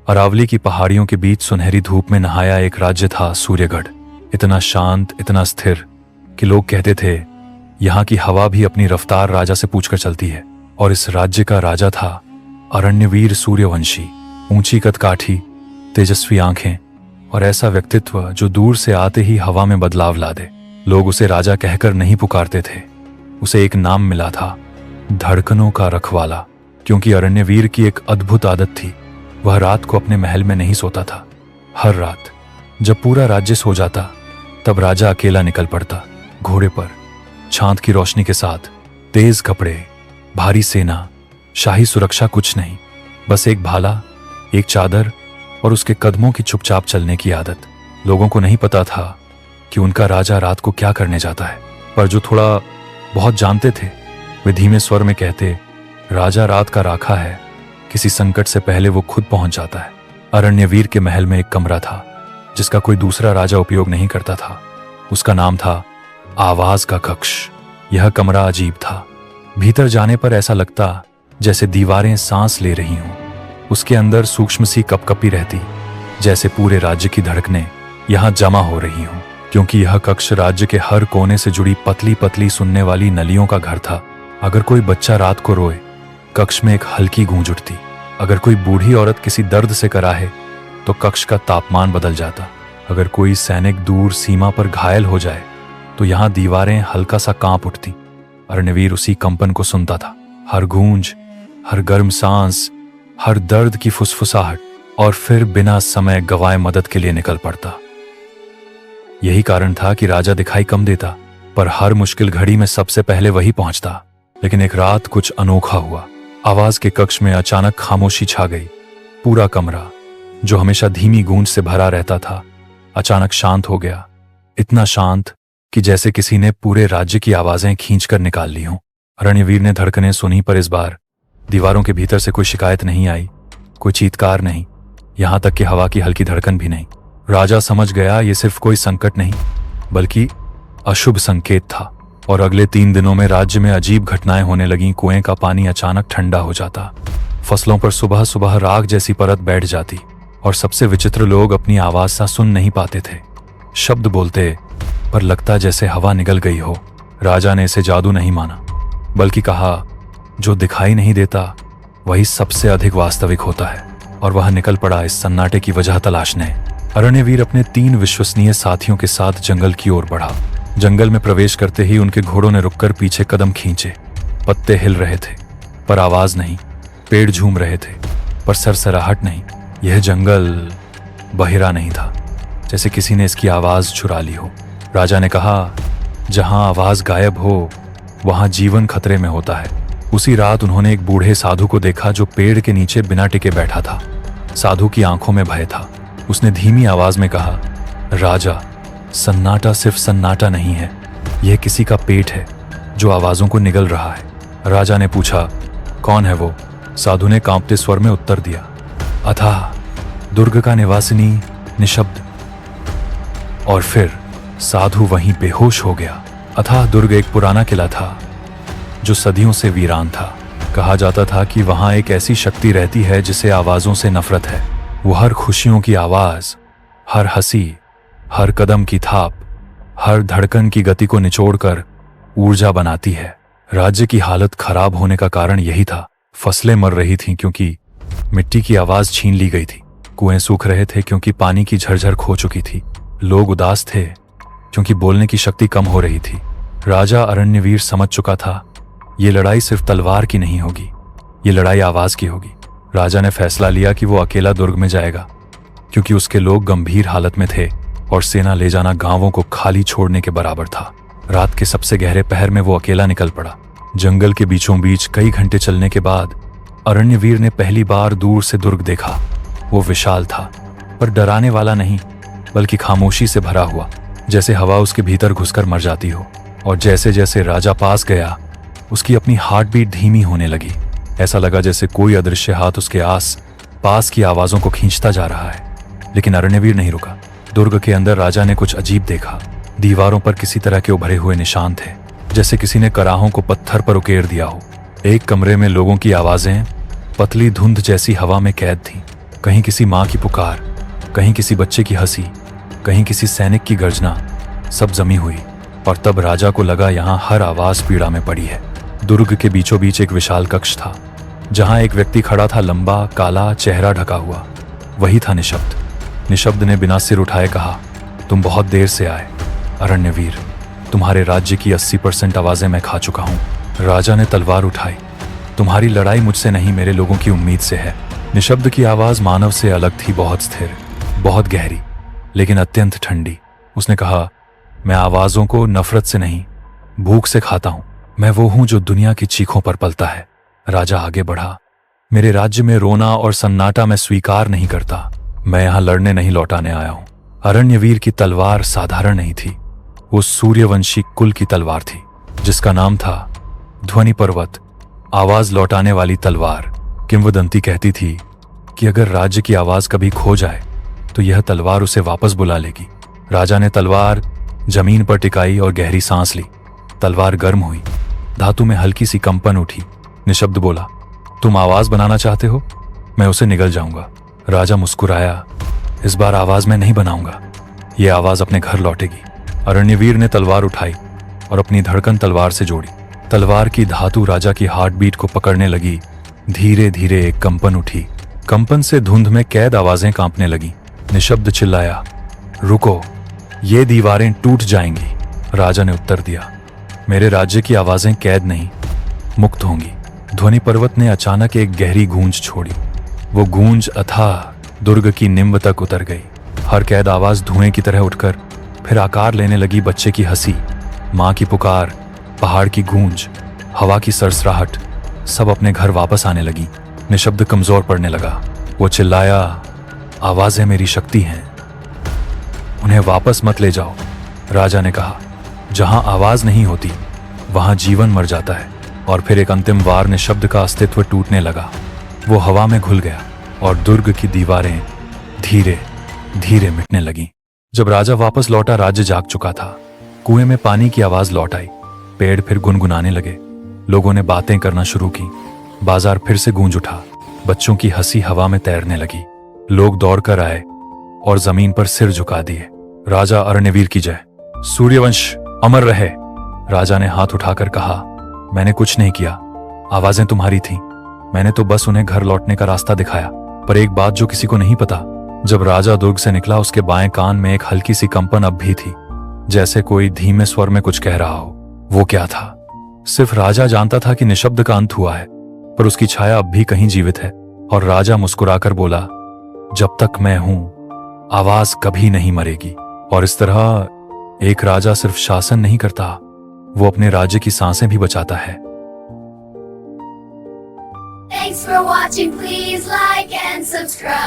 अरावली की पहाड़ियों के बीच सुनहरी धूप में नहाया एक राज्य था सूर्यगढ़। इतना शांत, इतना स्थिर कि लोग कहते थे यहाँ की हवा भी अपनी रफ्तार राजा से पूछकर चलती है। और इस राज्य का राजा था अरण्यवीर सूर्यवंशी। ऊंची कदकाठी, तेजस्वी आंखें और ऐसा व्यक्तित्व जो दूर से आते ही हवा में बदलाव ला दे। लोग उसे राजा कहकर नहीं पुकारते थे, उसे एक नाम मिला था, धड़कनों का रखवाला। क्योंकि अरण्यवीर की एक अद्भुत आदत थी, वह रात को अपने महल में नहीं सोता था। हर रात जब पूरा राज्य सो जाता तब राजा अकेला निकल पड़ता, घोड़े पर, चांद की रोशनी के साथ। तेज कपड़े, भारी सेना, शाही सुरक्षा कुछ नहीं, बस एक भाला, एक चादर और उसके कदमों की चुपचाप चलने की आदत। लोगों को नहीं पता था कि उनका राजा रात को क्या करने जाता है, पर जो थोड़ा बहुत जानते थे वे धीमे स्वर में कहते, राजा रात का राखा है, किसी संकट से पहले वो खुद पहुंच जाता है। अरण्यवीर के महल में एक कमरा था जिसका कोई दूसरा राजा उपयोग नहीं करता था। उसका नाम था आवाज का कक्ष। यह कमरा अजीब था। भीतर जाने पर ऐसा लगता जैसे दीवारें सांस ले रही हों। उसके अंदर सूक्ष्म सी कपकपी रहती, जैसे पूरे राज्य की धड़कनें यहां जमा हो रही हों। क्योंकि यह कक्ष राज्य के हर कोने से जुड़ी पतली पतली सुनने वाली नलियों का घर था। अगर कोई बच्चा रात को रोए, कक्ष में एक हल्की गूंज उठती। अगर कोई बूढ़ी औरत किसी दर्द से कराहे तो कक्ष का तापमान बदल जाता। अगर कोई सैनिक दूर सीमा पर घायल हो जाए तो यहां दीवारें हल्का सा कांप उठती। अरण्यवीर उसी कंपन को सुनता था, हर गूंज, हर गर्म सांस, हर दर्द की फुसफुसाहट, और फिर बिना समय गवाए मदद के लिए निकल पड़ता। यही कारण था कि राजा दिखाई कम देता, पर हर मुश्किल घड़ी में सबसे पहले वही पहुंचता। लेकिन एक रात कुछ अनोखा हुआ। आवाज के कक्ष में अचानक खामोशी छा गई। पूरा कमरा, जो हमेशा धीमी गूंज से भरा रहता था, अचानक शांत हो गया। इतना शांत कि जैसे किसी ने पूरे राज्य की आवाजें खींचकर निकाल ली हों। अरण्यवीर ने धड़कनें सुनी, पर इस बार दीवारों के भीतर से कोई शिकायत नहीं आई, कोई चीत्कार नहीं, यहां तक कि हवा की हल्की धड़कन भी नहीं। राजा समझ गया ये सिर्फ कोई संकट नहीं बल्कि अशुभ संकेत था। और अगले 3 दिनों में राज्य में अजीब घटनाएं होने लगीं। कुएं का पानी अचानक ठंडा हो जाता, फसलों पर सुबह सुबह राख जैसी परत बैठ जाती, और सबसे विचित्र, लोग अपनी आवाज सा सुन नहीं पाते थे। शब्द बोलते, पर लगता जैसे हवा निगल गई हो। राजा ने इसे जादू नहीं माना, बल्कि कहा, जो दिखाई नहीं देता वही सबसे अधिक वास्तविक होता है। और वह निकल पड़ा इस सन्नाटे की वजह तलाशने। अरण्यवीर अपने 3 विश्वसनीय साथियों के साथ जंगल की ओर बढ़ा। जंगल में प्रवेश करते ही उनके घोड़ों ने रुककर पीछे कदम खींचे। पत्ते हिल रहे थे पर आवाज नहीं, पेड़ झूम रहे थे पर सरसराहट नहीं। यह जंगल बहिरा नहीं था, जैसे किसी ने इसकी आवाज चुरा ली हो। राजा ने कहा, जहां आवाज गायब हो वहां जीवन खतरे में होता है। उसी रात उन्होंने एक बूढ़े साधु को देखा जो पेड़ के नीचे बिना टिके बैठा था। साधु की आंखों में भय था। उसने धीमी आवाज में कहा, राजा, सन्नाटा सिर्फ सन्नाटा नहीं है, यह किसी का पेट है जो आवाजों को निगल रहा है। राजा ने पूछा, कौन है वो? साधु ने कांपते स्वर में उत्तर दिया, अथाह दुर्ग का निवासिनी निशब्द। और फिर साधु वहीं बेहोश हो गया। अथाह दुर्ग एक पुराना किला था जो सदियों से वीरान था। कहा जाता था कि वहां एक ऐसी शक्ति रहती है जिसे आवाजों से नफरत है। वो हर खुशियों की आवाज, हर हंसी, हर कदम की थाप, हर धड़कन की गति को निचोड़कर ऊर्जा बनाती है। राज्य की हालत खराब होने का कारण यही था। फसलें मर रही थीं क्योंकि मिट्टी की आवाज छीन ली गई थी। कुएं सूख रहे थे क्योंकि पानी की झरझर खो चुकी थी। लोग उदास थे क्योंकि बोलने की शक्ति कम हो रही थी। राजा अरण्यवीर समझ चुका था, ये लड़ाई सिर्फ तलवार की नहीं होगी, ये लड़ाई आवाज की होगी। राजा ने फैसला लिया कि वो अकेला दुर्ग में जाएगा, क्योंकि उसके लोग गंभीर हालत में थे और सेना ले जाना गांवों को खाली छोड़ने के बराबर था। रात के सबसे गहरे पहर में वो अकेला निकल पड़ा। जंगल के बीचों बीच कई घंटे चलने के बाद अरण्यवीर ने पहली बार दूर से दुर्ग देखा। वो विशाल था, पर डराने वाला नहीं, बल्कि खामोशी से भरा हुआ, जैसे हवा उसके भीतर घुसकर मर जाती हो। और जैसे जैसे राजा पास गया, उसकी अपनी हार्ट बीट धीमी होने लगी। ऐसा लगा जैसे कोई अदृश्य हाथ उसके आस पास की आवाजों को खींचता जा रहा है। लेकिन अरण्यवीर नहीं रुका। दुर्ग के अंदर राजा ने कुछ अजीब देखा। दीवारों पर किसी तरह के उभरे हुए निशान थे, जैसे किसी ने कराहों को पत्थर पर उकेर दिया हो। एक कमरे में लोगों की आवाजें पतली धुंध जैसी हवा में कैद थीं। कहीं किसी माँ की पुकार, कहीं किसी बच्चे की हंसी, कहीं किसी सैनिक की गर्जना, सब जमी हुई। और तब राजा को लगा यहाँ हर आवाज पीड़ा में पड़ी है। दुर्ग के बीचों बीच एक विशाल कक्ष था, जहां एक व्यक्ति खड़ा था, लंबा, काला, चेहरा ढका हुआ। वही था निशब्द। निशब्द ने बिना सिर उठाए कहा, तुम बहुत देर से आए अरण्यवीर। तुम्हारे राज्य की 80% आवाजें मैं खा चुका हूं। राजा ने तलवार उठाई। तुम्हारी लड़ाई मुझसे नहीं, मेरे लोगों की उम्मीद से है। निशब्द की आवाज मानव से अलग थी, बहुत स्थिर, बहुत गहरी, लेकिन अत्यंत ठंडी। उसने कहा, मैं आवाजों को नफरत से नहीं, भूख से खाता हूं। मैं वो हूं जो दुनिया की चीखों पर पलता है। राजा आगे बढ़ा, मेरे राज्य में रोना और सन्नाटा मैं स्वीकार नहीं करता। मैं यहां लड़ने नहीं, लौटाने आया हूं। अरण्यवीर की तलवार साधारण नहीं थी, वो सूर्यवंशी कुल की तलवार थी, जिसका नाम था ध्वनि पर्वत, आवाज लौटाने वाली तलवार। किंवदंती कहती थी कि अगर राज्य की आवाज कभी खो जाए तो यह तलवार उसे वापस बुला लेगी। राजा ने तलवार जमीन पर टिकाई और गहरी सांस ली। तलवार गर्म हुई, धातु में हल्की सी कंपन उठी। निशब्द बोला, तुम आवाज बनाना चाहते हो? मैं उसे निगल जाऊंगा। राजा मुस्कुराया, इस बार आवाज मैं नहीं बनाऊंगा, ये आवाज अपने घर लौटेगी। अरण्यवीर ने तलवार उठाई और अपनी धड़कन तलवार से जोड़ी। तलवार की धातु राजा की हार्ट बीट को पकड़ने लगी। धीरे धीरे एक कंपन उठी। कंपन से धुंध में कैद आवाजें कांपने लगी। निशब्द चिल्लाया, रुको, ये दीवारें टूट जाएंगी। राजा ने उत्तर दिया, मेरे राज्य की आवाजें कैद नहीं, मुक्त होंगी। ध्वनि पर्वत ने अचानक एक गहरी गूंज छोड़ी। वो गूंज अथाह दुर्ग की निम्ब तक उतर गई। हर कैद आवाज धुएं की तरह उठकर फिर आकार लेने लगी। बच्चे की हंसी, माँ की पुकार, पहाड़ की गूंज, हवा की सरसराहट, सब अपने घर वापस आने लगी। निशब्द कमजोर पड़ने लगा। वो चिल्लाया, आवाजें मेरी शक्ति हैं, उन्हें वापस मत ले जाओ। राजा ने कहा, जहां आवाज नहीं होती वहां जीवन मर जाता है। और फिर एक अंतिम वार निशब्द का अस्तित्व टूटने लगा। वो हवा में घुल गया और दुर्ग की दीवारें धीरे धीरे मिटने लगीं। जब राजा वापस लौटा, राज्य जाग चुका था। कुएं में पानी की आवाज लौट आई। पेड़ फिर गुनगुनाने लगे। लोगों ने बातें करना शुरू की। बाजार फिर से गूंज उठा। बच्चों की हंसी हवा में तैरने लगी। लोग दौड़कर आए और जमीन पर सिर झुका दिए। राजा अरण्यवीर की जय, सूर्यवंश अमर रहे। राजा ने हाथ उठाकर कहा, मैंने कुछ नहीं किया, आवाजें तुम्हारी थीं, मैंने तो बस उन्हें घर लौटने का रास्ता दिखाया। पर एक बात जो किसी को नहीं पता, जब राजा दुर्ग से निकला उसके बाएं कान में एक हल्की सी कंपन अब भी थी, जैसे कोई धीमे स्वर में कुछ कह रहा हो। वो क्या था? सिर्फ राजा जानता था कि निशब्द का अंत हुआ है, पर उसकी छाया अब भी कहीं जीवित है। और राजा मुस्कुराकर बोला, जब तक मैं हूं आवाज कभी नहीं मरेगी। और इस तरह एक राजा सिर्फ शासन नहीं करता, वो अपने राज्य की सांसें भी बचाता है। Thanks for watching. Please like and subscribe.